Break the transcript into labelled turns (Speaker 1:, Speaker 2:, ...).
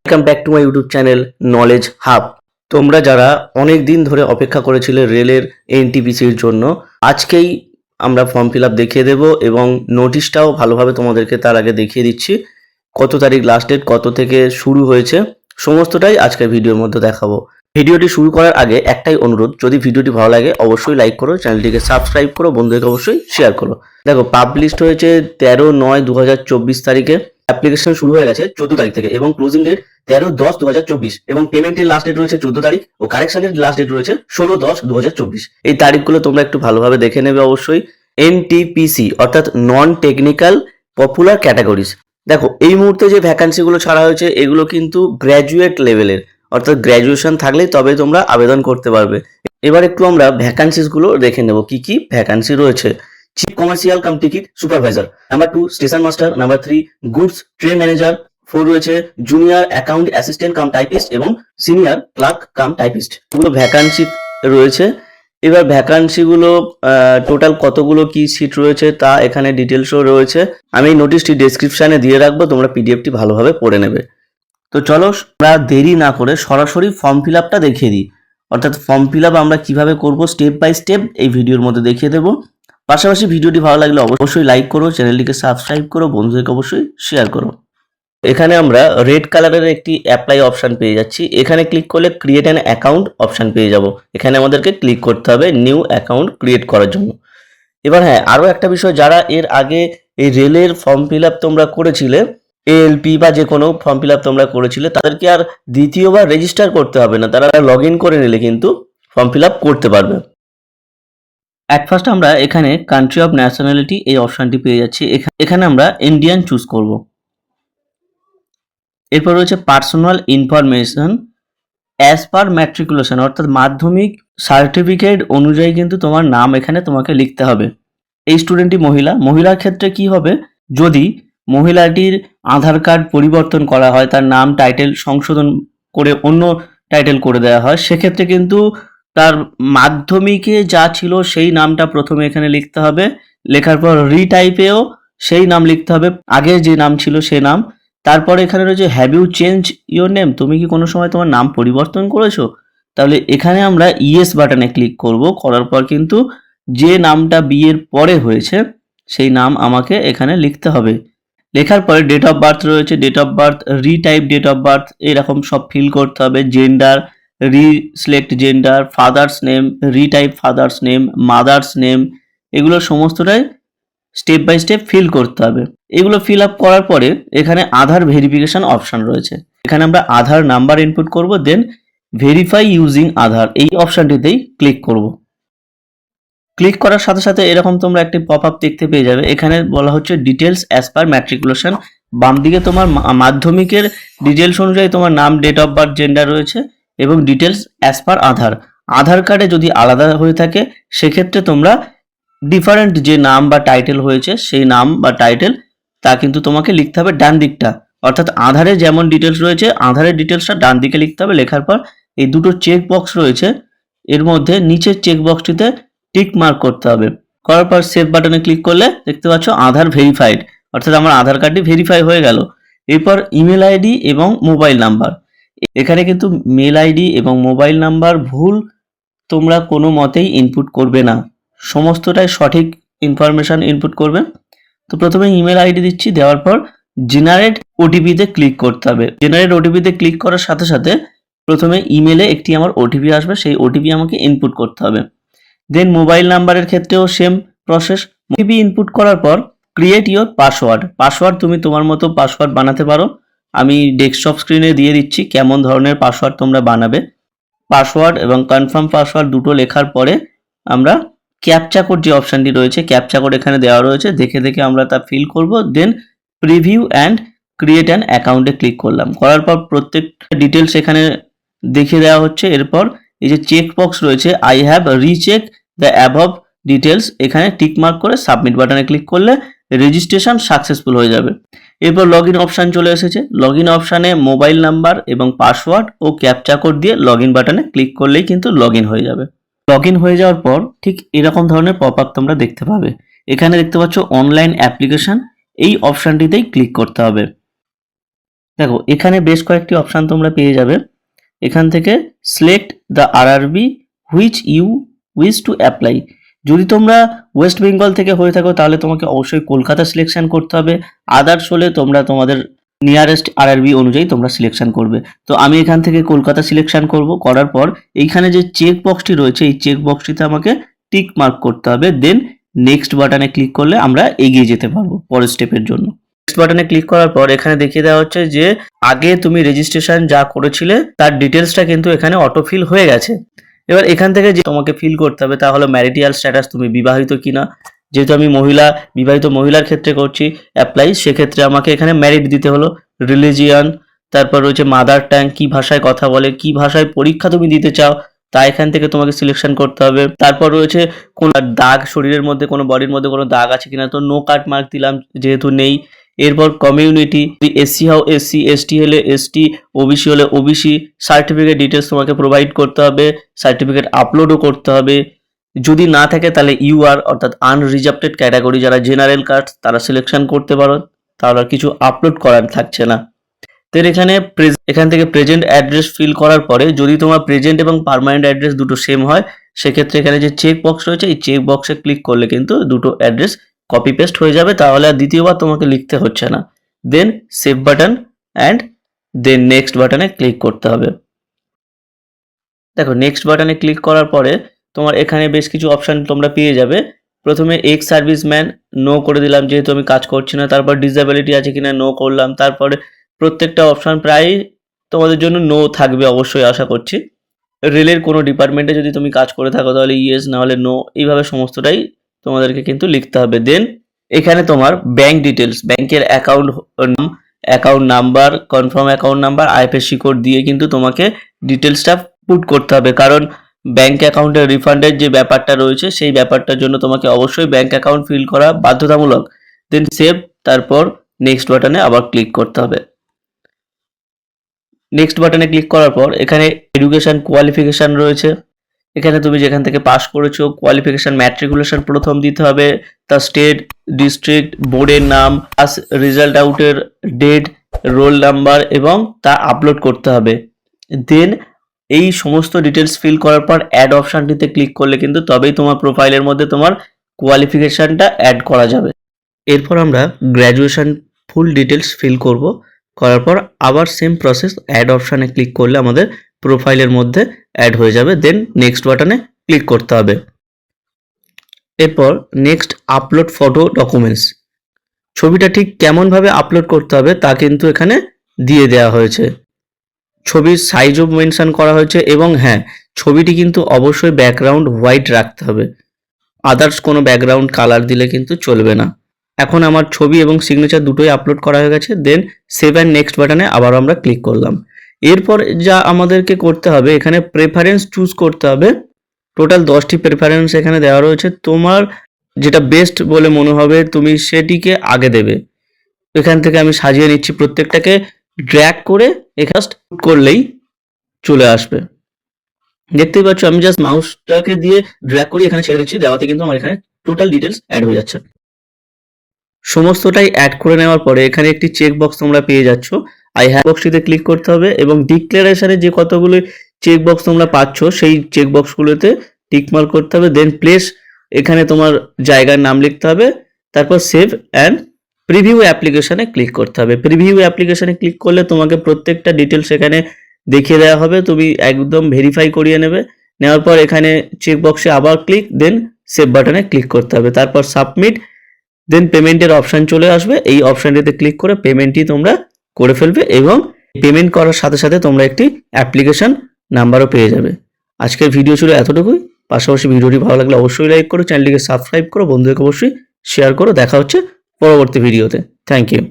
Speaker 1: Welcome back to my YouTube channel knowledge hub. তোমরা যারা অনেক দিন ধরে অপেক্ষা করেছিলে রেলের এনটিপিসির জন্য, আজকেই আমরা ফর্ম ফিল আপ দেখিয়ে দেবো এবং নোটিশটাও ভালোভাবে তোমাদেরকে তার আগে দেখিয়ে দিচ্ছি। কত তারিখ লাস্ট ডেট, কত থেকে শুরু হয়েছে, সমস্তটাই আজকের ভিডিওর মধ্যে দেখাবো। ভিডিওটি শুরু করার আগে একটাই অনুরোধ, যদি ভিডিওটি ভালো লাগে অবশ্যই লাইক করো, চ্যানেলটিকে সাবস্ক্রাইব করো, বন্ধুদেরকে অবশ্যই শেয়ার করো। দেখো, পাবলিশড হয়েছে 13/9/2024 তারিখে। অ্যাপ্লিকেশন শুরু হয়ে গেছে 14 তারিখ থেকে এবং ক্লোজিং ডেট 13/10/2024 এবং পেমেন্টের লাস্ট ডেট রয়েছে 14 তারিখ ও কারেকশনের লাস্ট ডেট রয়েছে 16/10/2024। এই তারিখগুলো তোমরা একটু ভালোভাবে দেখে নেবে অবশ্যই। এনটিপিসি অর্থাৎ নন টেকনিক্যাল পপুলার ক্যাটাগরিজ। দেখো, এই মুহূর্তে যে ভ্যাকান্সিগুলো ছাড়া হয়েছে এগুলো কিন্তু গ্র্যাজুয়েট লেভেলের, অর্থাৎ গ্র্যাজুয়েশন থাকলেই তবে তোমরা আবেদন করতে পারবে। এবার একটু আমরা ভ্যাকান্সিসগুলো দেখে নেব, কি কি ভ্যাকান্সি রয়েছে। Chief commercial cum ticket supervisor, number 2 station master, number 3 goods train manager, 4 রয়েছে junior account assistant cum typist এবং সিনিয়র ক্লার্ক কাম টাইপিস্ট। এগুলো ভ্যাকান্সি রয়েছে। এবার ভ্যাকান্সিগুলো টোটাল কতগুলো কি সিট রয়েছে তা এখানে ডিটেলসও রয়েছে। আমি এই নোটিশটি ডেসক্রিপশানে দিয়ে রাখবো, তোমরা পিডিএফটি ভালোভাবে পড়ে নেবে। তো চলো আমরা দেরি না করে সরাসরি ফর্ম ফিল আপটা দেখিয়ে দিই। অর্থাৎ ফর্ম ফিল আপ আমরা কিভাবে করব স্টেপ বাই স্টেপ এই ভিডিওর মধ্যে দেখিয়ে দেবো। পাশাপাশি ভিডিওটি ভালো লাগলে অবশ্যই লাইক করো, চ্যানেলটিকে সাবস্ক্রাইব করো, বন্ধুদেরকে অবশ্যই শেয়ার করো। এখানে আমরা রেড কালারের একটি অ্যাপ্লাই অপশান পেয়ে যাচ্ছি। এখানে ক্লিক করলে ক্রিয়েট অ্যান অ্যাকাউন্ট অপশান পেয়ে যাব। এখানে আমাদেরকে ক্লিক করতে হবে নিউ অ্যাকাউন্ট ক্রিয়েট করার জন্য। এবার হ্যাঁ, আরও একটা বিষয়, যারা এর আগে এই রেলের ফর্ম ফিল আপ তোমরা করেছিলে, এএলপি বা যে কোনো ফর্ম ফিল আপ তোমরা করেছিলে, তাদেরকে আর দ্বিতীয়বার রেজিস্টার করতে হবে না। তারা লগ ইন করে নিলে কিন্তু ফর্ম ফিল আপ করতে পারবে। অ্যাট ফার্স্ট আমরা এখানে কান্ট্রি অফ ন্যাশনালিটি এই অপশানটি পেয়ে যাচ্ছি। এখানে আমরা ইন্ডিয়ান চুজ করব। এরপর রয়েছে personal information as per matriculation, অর্থাৎ মাধ্যমিক সার্টিফিকেট অনুযায়ী কিন্তু তোমার নাম এখানে তোমাকে লিখতে হবে। এই স্টুডেন্টটি মহিলার ক্ষেত্রে কি হবে, যদি মহিলাটির আধার কার্ড পরিবর্তন করা হয়, তার নাম টাইটেল সংশোধন করে অন্য টাইটেল করে দেওয়া হয়, সেক্ষেত্রে কিন্তু তার মাধ্যমিকে যা ছিল সেই নামটা প্রথমে এখানে লিখতে হবে। লেখার পর রিটাইপেও সেই নাম লিখতে হবে, আগে যে নাম ছিল সে নাম। তারপরে এখানে রয়েছে have you change your name, তুমি কি কোনো সময় তোমার নাম পরিবর্তন করেছো? তাহলে এখানে আমরা ইয়েস বাটনে ক্লিক করব। করার পর কিন্তু যে নামটা বিয়ের পরে হয়েছে সেই নাম আমাকে এখানে লিখতে হবে। লেখার পরে ডেট অফ বার্থ রয়েছে, date of birth, retype date of birth, এরকম সব ফিল করতে হবে। Gender, reselect gender, father's name, retype father's name, mother's name, এগুলো সমস্তটাই স্টেপ বাই স্টেপ ফিল করতে হবে। এগুলো ফিল আপ করার পরে এখানে আধার ভেরিফিকেশন অপশন রয়েছে। এখানে আমরা আধার নাম্বার ইনপুট করব, দেন ভেরিফাই ইউজিং আধার এই অপশনটিতেই ক্লিক করব। ক্লিক করার সাথে সাথে এরকম তোমরা একটি পপ আপ দেখতে পেয়ে যাবে। এখানে বলা হচ্ছে ডিটেলস অ্যাজ পার ম্যাট্রিকুলেশন। বাম দিকে তোমার মাধ্যমিকের ডিটেলস অনুযায়ী তোমার নাম, ডেট অফ বার্থ, জেন্ডার রয়েছে এবং ডিটেলস অ্যাজ পার আধার। আধার কার্ডে যদি আলাদা হয়ে থাকে সেক্ষেত্রে তোমরা ডিফারেন্ট যে নাম বা টাইটেল হয়েছে সেই নাম বা টাইটেল তা কিন্তু তোমাকে লিখতে হবে ডান দিকটা। অর্থাৎ আধারে যেমন ডিটেলস রয়েছে আধারের ডিটেলসটা ডান দিকে লিখতে হবে। লেখার পর এই দুটো চেক বক্স রয়েছে, এর মধ্যে নিচের চেক বক্সটিতে টিক মার্ক করতে হবে। করার পর সেভ বাটনে ক্লিক করলে দেখতে পাচ্ছ আধার ভেরিফাইড, অর্থাৎ আমার আধার কার্ডটি ভেরিফাই হয়ে গেল। এরপর ইমেল আইডি এবং মোবাইল নাম্বার। এখানে কিন্তু মেল আইডি এবং মোবাইল নাম্বার ভুল তোমরা কোনো মতেই ইনপুট করবে না, সমস্তটাই সঠিক ইনফরমেশন ইনপুট করবে। তো প্রথমে ইমেল আইডি দিচ্ছি, দেওয়ার পর জেনারেট ওটিপিতে ক্লিক করতে হবে। জেনারেট ওটিপিতে ক্লিক করার সাথে সাথে প্রথমে ইমেলে একটি আমার ওটিপি আসবে, সেই ওটিপি আমাকে ইনপুট করতে হবে। দেন মোবাইল নাম্বারের ক্ষেত্রেও সেম প্রসেস। ওটিপি ইনপুট করার পর ক্রিয়েট ইওর পাসওয়ার্ড তুমি তোমার মতো পাসওয়ার্ড বানাতে পারো। আমি ডেস্কটপ স্ক্রিনে দিয়ে দিচ্ছি কেমন ধরনের পাসওয়ার্ড তোমরা বানাবে। পাসওয়ার্ড এবং কনফার্ম পাসওয়ার্ড দুটো লেখার পরে আমরা ক্যাপচা কোড যে অপশানটি রয়েছে, ক্যাপচা কোড এখানে দেওয়া রয়েছে, দেখে দেখে আমরা তা ফিল করব। দেন প্রিভিউ অ্যান্ড ক্রিয়েট অ্যান অ্যাকাউন্টে ক্লিক করলাম। করার পর প্রত্যেকটা ডিটেলস এখানে দেখিয়ে দেওয়া হচ্ছে। এরপর এই যে চেক বক্স রয়েছে I have recheck the above details, এখানে টিক মার্ক করে সাবমিট বাটনে ক্লিক করলে রেজিস্ট্রেশন সাকসেসফুল হয়ে যাবে। এরপর লগ ইন অপশান চলে এসেছে। লগ ইন অপশানে মোবাইল নাম্বার এবং পাসওয়ার্ড ও ক্যাপচা কোড দিয়ে লগ ইন বাটনে ক্লিক করলেই কিন্তু লগ ইন হয়ে যাবে। লগ ইন হয়ে যাওয়ার পর ঠিক এরকম ধরনের পপ আপ তোমরা দেখতে পাবে। এখানে দেখতে পাচ্ছ অনলাইন অ্যাপ্লিকেশন, এই অপশানটিতেই ক্লিক করতে হবে। দেখো এখানে বেশ কয়েকটি অপশান তোমরা পেয়ে যাবে। এখান থেকে select the RRB which you wish to apply. যদি তোমরা ওয়েস্ট বেঙ্গল থেকে হয়ে থাকো তাহলে তোমাকে অবশ্যই কলকাতা সিলেকশন করতে হবে, আদার্স হলে তোমরা তোমাদের নিয়ারেস্ট আরআরবি অনুযায়ী তোমরা সিলেকশন করবে। তো আমি এখান থেকে কলকাতা সিলেকশন করব, করার পর এইখানে যে চেক বক্সটি রয়েছে এই চেক বক্সটিতে আমাকে টিক মার্ক করতে হবে, দেন নেক্সট বাটনে ক্লিক করলে আমরা এগিয়ে যেতে পারবো পরের স্টেপের জন্য। নেক্সট বাটনে ক্লিক করার পর এখানে দেখিয়ে দেওয়া হচ্ছে যে আগে তুমি রেজিস্ট্রেশন যা করেছিলে তার ডিটেলসটা কিন্তু এখানে অটো ফিল হয়ে গেছে। এবার এখান থেকে যে তোমাকে ফিল করতে হবে তা হলো ম্যারিটাল স্ট্যাটাস, তুমি বিবাহিত কিনা। যেহেতু আমি বিবাহিত মহিলার ক্ষেত্রে করছি অ্যাপ্লাই, সেক্ষেত্রে আমাকে এখানে ম্যারিড দিতে হলো। রিলিজিয়ান, তারপর রয়েছে মাদার টাং, কি ভাষায় কথা বলে, কি ভাষায় পরীক্ষা তুমি দিতে চাও তা এখান থেকে তোমাকে সিলেকশন করতে হবে। তারপর রয়েছে কোন দাগ, শরীরের মধ্যে কোনো বডির মধ্যে কোনো দাগ আছে কিনা, তো নো কাট মার্ক দিলাম যেহেতু নেই। এরপর কমিউনিটি, এসসি হও এসসি, এসটি হলে এসটি, ওবিসি হলে ওবিসি। সার্টিফিকেট ডিটেলস তোমাকে প্রোভাইড করতে হবে, সার্টিফিকেট আপলোডও করতে হবে। যদি না থাকে তাহলে ইউআর অর্থাৎ আনরিজার্ভড ক্যাটাগরি, যারা জেনারেল কাস্ট তারা সিলেকশন করতে পারো, তাহলে কিছু আপলোড করার থাকছে না। তো এখান থেকে প্রেজেন্ট অ্যাড্রেস ফিল করার পরে যদি তোমার প্রেজেন্ট এবং পার্মানেন্ট অ্যাড্রেস দুটো সেম হয় সেক্ষেত্রে এখানে যে চেক বক্স রয়েছে এই চেক বক্সে ক্লিক করলে কিন্তু দুটো অ্যাড্রেস কপি পেস্ট হয়ে যাবে, তাহলে আর দ্বিতীয়বার তোমাকে লিখতে হচ্ছে না। Then save button and then next বাটনে ক্লিক করতে হবে। দেখো নেক্সট বাটনে ক্লিক করার পরে তোমার এখানে বেশ কিছু অপশান তোমরা পেয়ে যাবে। প্রথমে এক্স সার্ভিসম্যান, নো করে দিলাম যেহেতু আমি কাজ করছি না। তারপর ডিসএবিলিটি আছে কিনা, নো করলাম। তারপরে প্রত্যেকটা অপশান প্রায় তোমাদের জন্য নো থাকবে অবশ্যই আশা করছি। রেলের কোনো ডিপার্টমেন্টে যদি তুমি কাজ করে থাকো তাহলে ইয়েস, না হলে নো, এইভাবে সমস্তটাই তোমাদেরকে কিন্তু লিখতে হবে। দেন এখানে তোমার ব্যাংক ডিটেলস, ব্যাংকের account number, confirm account number, IFSC code দিয়ে কিন্তু তোমাকে ডিটেলসটা পুট করতে হবে, কারণ ব্যাংক অ্যাকাউন্টের রিফান্ডের যে ব্যাপারটা রয়েছে সেই ব্যাপারটার জন্য তোমাকে অবশ্যই ব্যাংক অ্যাকাউন্ট ফিল করা বাধ্যতামূলক। দেন সেভ, তারপর নেক্সট বাটনে আবার ক্লিক করতে হবে। নেক্সট বাটনে ক্লিক করার পর এখানে এডুকেশন কোয়ালিফিকেশান রয়েছে, এখানে তুমি যেখান থেকে পাস করেছো কোয়ালিফিকেশান ম্যাট্রিকুলেশন প্রথম দিতে হবে, তা স্টেট, ডিস্ট্রিক্ট, বোর্ডের নাম, প্লাস রেজাল্ট আউটের ডেট, রোল নাম্বার এবং তা আপলোড করতে হবে। দেন এই সমস্ত ডিটেলস ফিল করার পর অ্যাড অপশানটিতে ক্লিক করলে কিন্তু তবেই তোমার প্রোফাইলের মধ্যে তোমার কোয়ালিফিকেশানটা অ্যাড করা যাবে। এরপর আমরা গ্র্যাজুয়েশন ফুল ডিটেলস ফিল করব, করার পর আবার সেম প্রসেস অ্যাড অপশানে ক্লিক করলে আমাদের প্রোফাইলের মধ্যে অ্যাড হয়ে যাবে। দেন নেক্সট বাটনে ক্লিক করতে হবে। এরপর নেক্সট আপলোড ফটো ডকুমেন্টস, ছবিটা ঠিক কেমনভাবে আপলোড করতে হবে তা কিন্তু এখানে দিয়ে দেওয়া হয়েছে, ছবির সাইজও মেনশন করা হয়েছে এবং হ্যাঁ ছবিটি কিন্তু অবশ্যই ব্যাকগ্রাউন্ড হোয়াইট রাখতে হবে, আদার্স কোনো ব্যাকগ্রাউন্ড কালার দিলে কিন্তু চলবে না। এখন আমার ছবি এবং সিগনেচার দুটোই আপলোড করা হয়ে গেছে। দেন সেভ অ্যান্ড নেক্সট বাটনে আবার আমরা ক্লিক করলাম। এরপর যা আমাদেরকে করতে হবে এখানে প্রেফারেন্স চুজ করতে হবে। টোটাল 10টি প্রেফারেন্স এখানে দেওয়া রয়েছে, তোমার যেটা বেস্ট বলে মনে হবে তুমি সেটিকে আগে দেবে। এখান থেকে আমি সাজিয়ে নিচ্ছি, প্রত্যেকটাকে ড্র্যাগ করে এখানে করলেই চলে আসবে। দেখতেই পাচ্ছ আমি জাস্ট মাউসটাকে দিয়ে ড্র্যাগ করে এখানে ছেড়ে দিচ্ছি, দেওয়াতে কিন্তু আমার এখানে টোটাল ডিটেলস অ্যাড হয়ে যাচ্ছে। সমস্তটাই অ্যাড করে নেওয়ার পরে এখানে একটি চেক বক্স তোমরা পেয়ে যাচ্ছ, আই হ্যাভ বক্সটিতে ক্লিক করতে হবে এবং ডিক্লারেশনে যে কতগুলো চেক বক্স তোমরা পাচ্ছ সেই চেক বক্সগুলোতে টিকমার্ক করতে হবে। দেন প্লেস, এখানে তোমার জায়গার নাম লিখতে হবে, তারপর সেভ অ্যান্ড প্রিভিউ অ্যাপ্লিকেশনে ক্লিক করতে হবে। প্রিভিউ অ্যাপ্লিকেশনে ক্লিক করলে তোমাকে প্রত্যেকটা ডিটেলস এখানে দেখিয়ে দেওয়া হবে, তুমি একদম ভেরিফাই করিয়ে নেবে। নেওয়ার পর এখানে চেক বক্সে আবার ক্লিক, দেন সেভ বাটনে ক্লিক করতে হবে, তারপর সাবমিট। দেন পেমেন্টের অপশান চলে আসবে, এই অপশানটিতে ক্লিক করে পেমেন্টটি তোমরা করে ফেলবে এবং পেমেন্ট করার সাথে সাথে তোমরা একটি অ্যাপ্লিকেশন নাম্বারও পেয়ে যাবে। আজকের ভিডিও ছিল এতটুকুই, পাশাপাশি ভিডিওটি ভালো লাগলে অবশ্যই লাইক করো, চ্যানেলটিকে সাবস্ক্রাইব করো, বন্ধুদেরকে অবশ্যই শেয়ার করো। দেখা হচ্ছে পরবর্তী ভিডিওতে। Thank you.